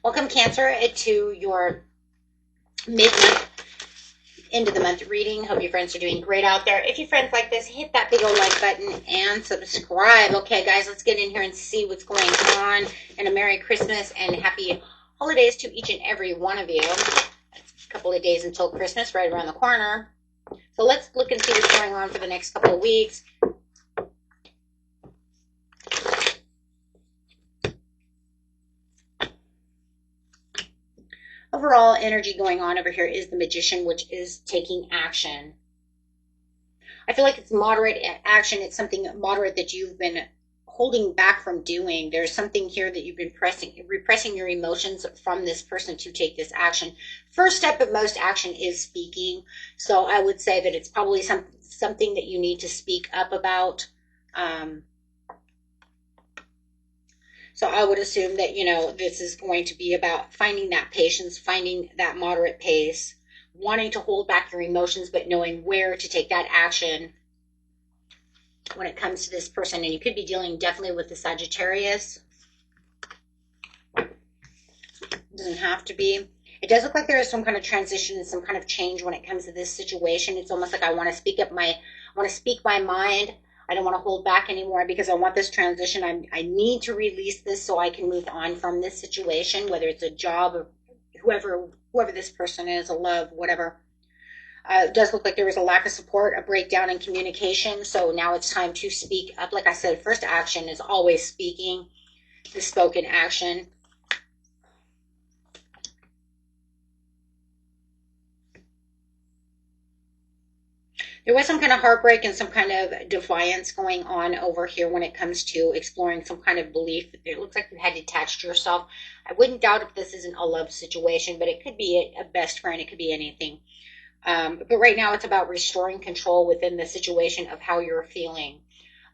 Welcome, Cancer, to your mid-month, end of the month reading. Hope your friends are doing great out there. If your friends like this, hit that big old like button and subscribe. Okay, guys, let's get in here and see what's going on. And a Merry Christmas and Happy Holidays to each and every one of you. It's a couple of days until Christmas, right around the corner. So let's look and see what's going on for the next couple of weeks. Overall energy going on over here is the Magician, which is taking action. I feel like it's moderate action. It's something moderate that you've been holding back from doing. There's something here that you've been repressing your emotions from this person to take this action. First step of most action is speaking. So I would say that it's probably something that you need to speak up about. So I would assume that, this is going to be about finding that patience, finding that moderate pace, wanting to hold back your emotions, but knowing where to take that action when it comes to this person. And you could be dealing definitely with the Sagittarius. It doesn't have to be. It does look like there is some kind of transition and some kind of change when it comes to this situation. It's almost like I want to speak my mind. I don't want to hold back anymore because I want this transition. I need to release this so I can move on from this situation, whether it's a job or whoever this person is, a love, whatever. It does look like there was a lack of support, a breakdown in communication. So now it's time to speak up. Like I said, first action is always speaking, the spoken action. There was some kind of heartbreak and some kind of defiance going on over here when it comes to exploring some kind of belief. It looks like you had detached yourself. I wouldn't doubt if this isn't a love situation, but it could be a best friend. It could be anything. But right now it's about restoring control within the situation of how you're feeling.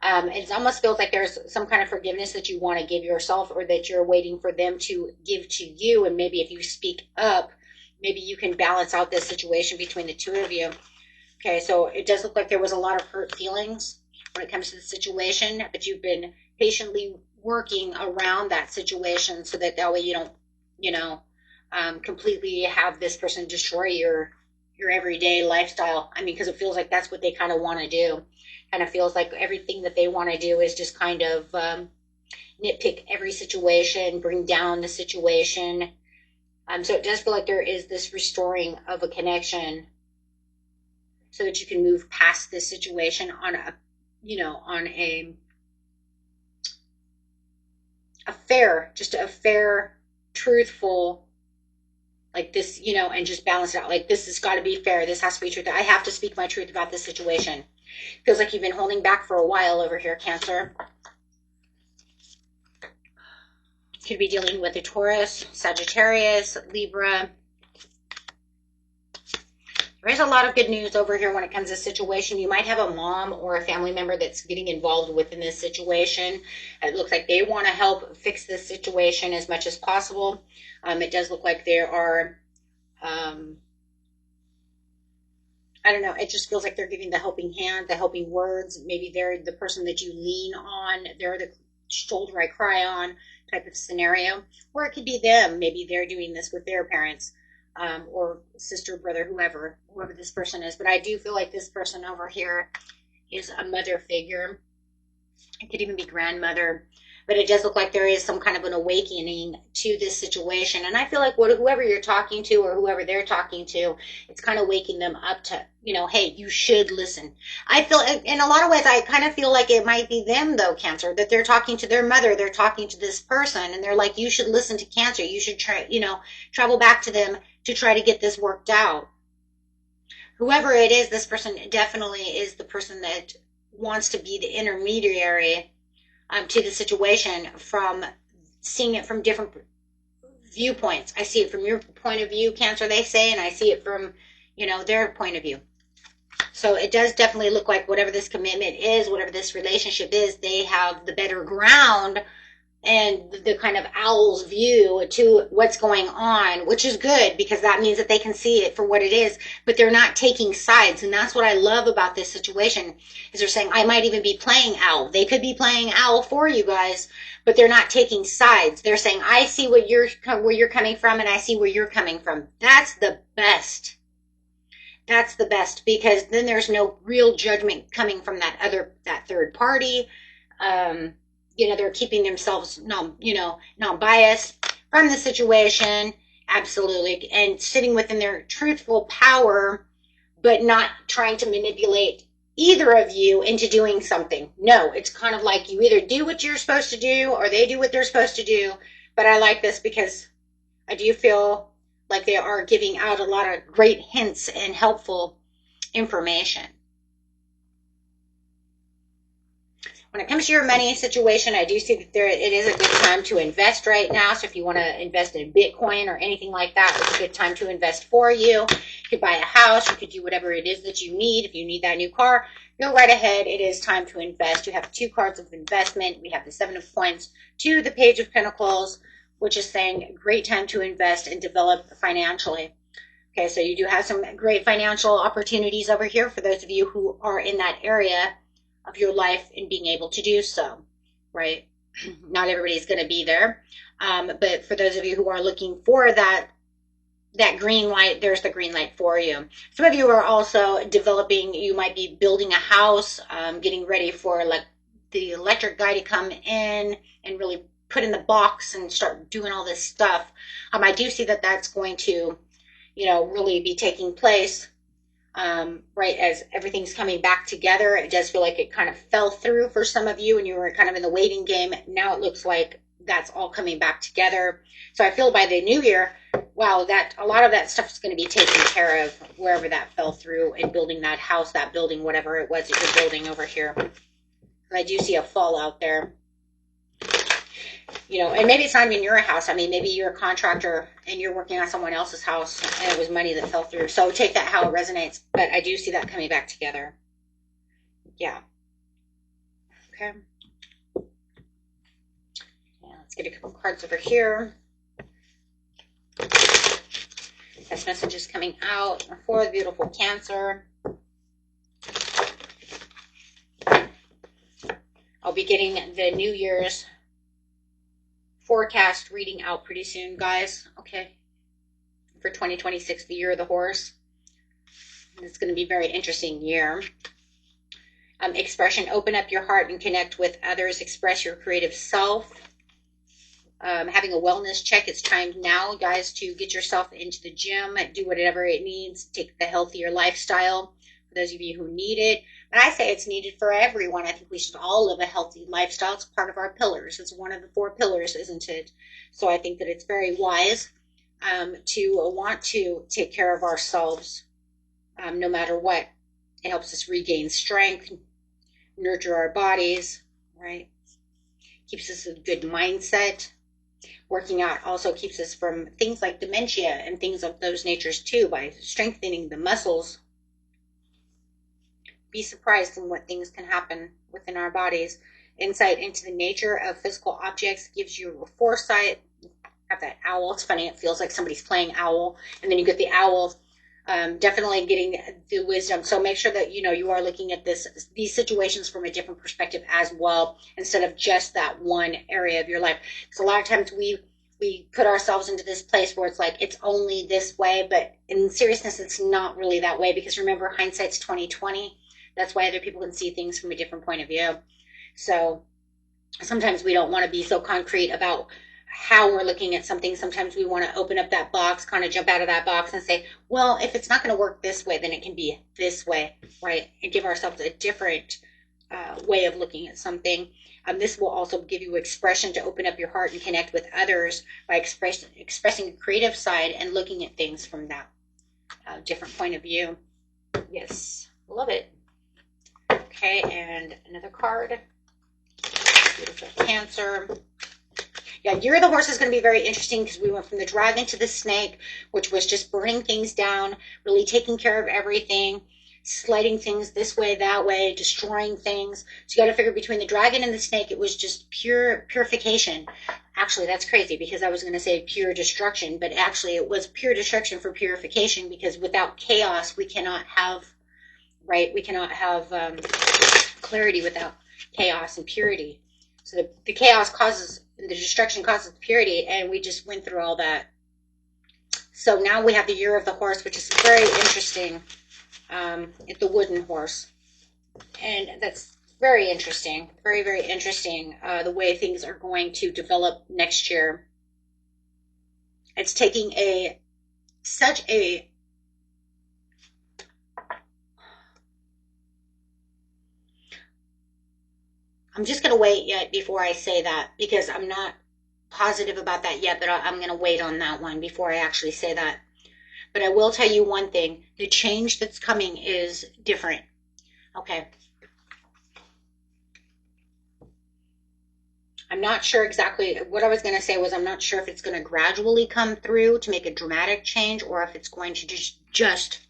It almost feels like there's some kind of forgiveness that you want to give yourself or that you're waiting for them to give to you. And maybe if you speak up, maybe you can balance out this situation between the two of you. Okay, so it does look like there was a lot of hurt feelings when it comes to the situation, but you've been patiently working around that situation so that way you don't, completely have this person destroy your everyday lifestyle. I mean, because it feels like that's what they kind of want to do. Kind of feels like everything that they want to do is just kind of nitpick every situation, bring down the situation. So it does feel like there is this restoring of a connection, so that you can move past this situation on a fair, truthful, like this, and just balance it out. Like, this has got to be fair. This has to be truth. I have to speak my truth about this situation. Feels like you've been holding back for a while over here, Cancer. Could be dealing with a Taurus, Sagittarius, Libra. There's a lot of good news over here when it comes to this situation. You might have a mom or a family member that's getting involved within this situation. It looks like they want to help fix this situation as much as possible. It does look like there are, I don't know, it just feels like they're giving the helping hand, the helping words. Maybe they're the person that you lean on. They're the shoulder I cry on type of scenario. Or it could be them. Maybe they're doing this with their parents. Or sister, brother, whoever this person is. But I do feel like this person over here is a mother figure. It could even be grandmother. But it does look like there is some kind of an awakening to this situation. And I feel like whoever you're talking to or whoever they're talking to, it's kind of waking them up to, hey, you should listen. I feel, in a lot of ways, I kind of feel like it might be them, though, Cancer, that they're talking to their mother. They're talking to this person. And they're like, you should listen to Cancer. You should try, travel back to them to try to get this worked out. Whoever it is, this person definitely is the person that wants to be the intermediary to the situation, from seeing it from different viewpoints. I see it from your point of view, Cancer, they say, and I see it from, their point of view. So it does definitely look like whatever this commitment is, whatever this relationship is, they have the better ground and the kind of owl's view to what's going on, which is good because that means that they can see it for what it is, but they're not taking sides. And that's what I love about this situation is they're saying, I might even be playing owl. They could be playing owl for you guys, but they're not taking sides. They're saying, I see where you're coming from and I see where you're coming from. That's the best. That's the best because then there's no real judgment coming from that third party. They're keeping themselves non-biased from the situation, absolutely, and sitting within their truthful power, but not trying to manipulate either of you into doing something. No, it's kind of like you either do what you're supposed to do or they do what they're supposed to do. But I like this because I do feel like they are giving out a lot of great hints and helpful information. When it comes to your money situation, I do see that it is a good time to invest right now. So if you want to invest in Bitcoin or anything like that, it's a good time to invest for you. You could buy a house. You could do whatever it is that you need. If you need that new car, go right ahead. It is time to invest. You have 2 cards of investment. We have the 7 of Coins to the Page of Pentacles, which is saying great time to invest and develop financially. Okay, so you do have some great financial opportunities over here for those of you who are in that area of your life and being able to do so, right? Not everybody's going to be there. But for those of you who are looking for that green light, there's the green light for you. Some of you are also developing, you might be building a house, getting ready for the electric guy to come in and really put in the box and start doing all this stuff. I do see that that's going to, really be taking place. Right as everything's coming back together. It does feel like it kind of fell through for some of you and you were kind of in the waiting game. Now it looks like that's all coming back together. So I feel by the new year, wow, that a lot of that stuff is going to be taken care of wherever that fell through and building that house, that building, whatever it was that you're building over here. I do see a fallout there. And maybe it's not even your house. I mean, maybe you're a contractor and you're working on someone else's house and it was money that fell through. So take that how it resonates. But I do see that coming back together. Yeah. Okay. Yeah, let's get a couple cards over here. This message is coming out for the beautiful Cancer. I'll be getting the New Year's forecast reading out pretty soon, guys. Okay. For 2026, the year of the horse. It's going to be a very interesting year. Expression, open up your heart and connect with others. Express your creative self. Having a wellness check. It's time now, guys, to get yourself into the gym. Do whatever it needs. Take the healthier lifestyle. For those of you who need it. And I say it's needed for everyone. I think we should all live a healthy lifestyle. It's part of our pillars. It's one of the 4 pillars, isn't it? So I think that it's very wise to want to take care of ourselves no matter what. It helps us regain strength, nurture our bodies, right? Keeps us in a good mindset. Working out also keeps us from things like dementia and things of those natures too by strengthening the muscles. Be surprised in what things can happen within our bodies. Insight into the nature of physical objects gives you a foresight. Have that owl. It's funny. It feels like somebody's playing owl. And then you get the owl. Definitely getting the wisdom. So make sure that, you are looking at these situations from a different perspective as well, instead of just that one area of your life. Because a lot of times we put ourselves into this place where it's like, it's only this way. But in seriousness, it's not really that way. Because remember, hindsight's 20/20. That's why other people can see things from a different point of view. So sometimes we don't want to be so concrete about how we're looking at something. Sometimes we want to open up that box, kind of jump out of that box and say, well, if it's not going to work this way, then it can be this way, right? And give ourselves a different way of looking at something. This will also give you expression to open up your heart and connect with others by expressing a creative side and looking at things from that different point of view. Yes, love it. Okay, and another card. Beautiful Cancer. Yeah, Year of the Horse is going to be very interesting because we went from the dragon to the snake, which was just burning things down, really taking care of everything. sliding things this way, that way, destroying things. So you got to figure between the dragon and the snake, it was just pure purification. Actually, that's crazy because I was going to say pure destruction, but actually it was pure destruction for purification, because without chaos, we cannot have, right? We cannot have clarity without chaos and purity. So the chaos causes, the destruction causes the purity, and we just went through all that. So now we have the year of the horse, which is very interesting. It's the wooden horse. And that's very interesting. Very, very interesting, the way things are going to develop next year. It's taking such a I'm just going to wait yet before I say that, because I'm not positive about that yet, but I'm going to wait on that one before I actually say that. But I will tell you one thing. The change that's coming is different. Okay. I'm not sure exactly what I was going to say. I'm not sure if it's going to gradually come through to make a dramatic change, or if it's going to just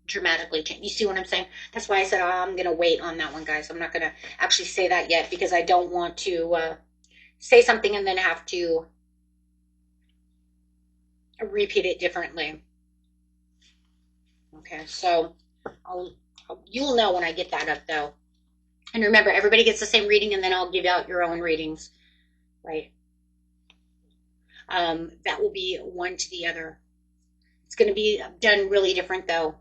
dramatically change. You see what I'm saying? That's why I said I'm going to wait on that one, guys. I'm not going to actually say that yet, because I don't want to say something and then have to repeat it differently. Okay, so you'll know when I get that up, though. And remember, everybody gets the same reading, and then I'll give out your own readings, right? That will be one to the other. It's going to be done really different, though.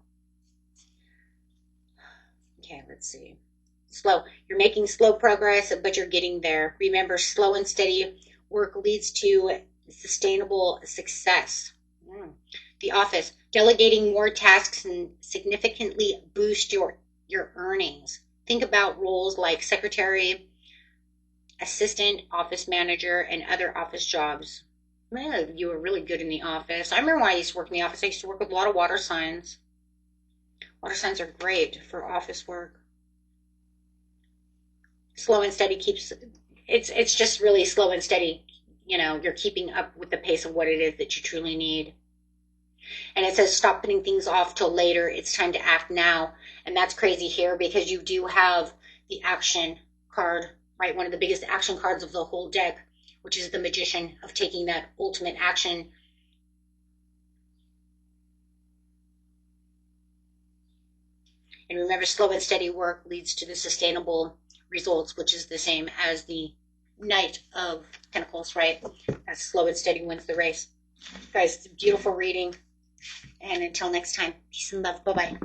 Okay, let's see. Slow. You're making slow progress, but you're getting there. Remember, slow and steady work leads to sustainable success. The office. Delegating more tasks and significantly boost your earnings. Think about roles like secretary, assistant, office manager, and other office jobs. Man, you were really good in the office. I remember when I used to work in the office, I used to work with a lot of water signs. Water signs are great for office work. Slow and steady keeps, it's just really slow and steady. You know, you're keeping up with the pace of what it is that you truly need. And it says stop putting things off till later. It's time to act now. And that's crazy here, because you do have the action card, right? One of the biggest action cards of the whole deck, which is the Magician, of taking that ultimate action. And remember, slow and steady work leads to the sustainable results, which is the same as the Knight of Pentacles, right? That slow and steady wins the race. Guys, it's a beautiful reading. And until next time, peace and love. Bye-bye.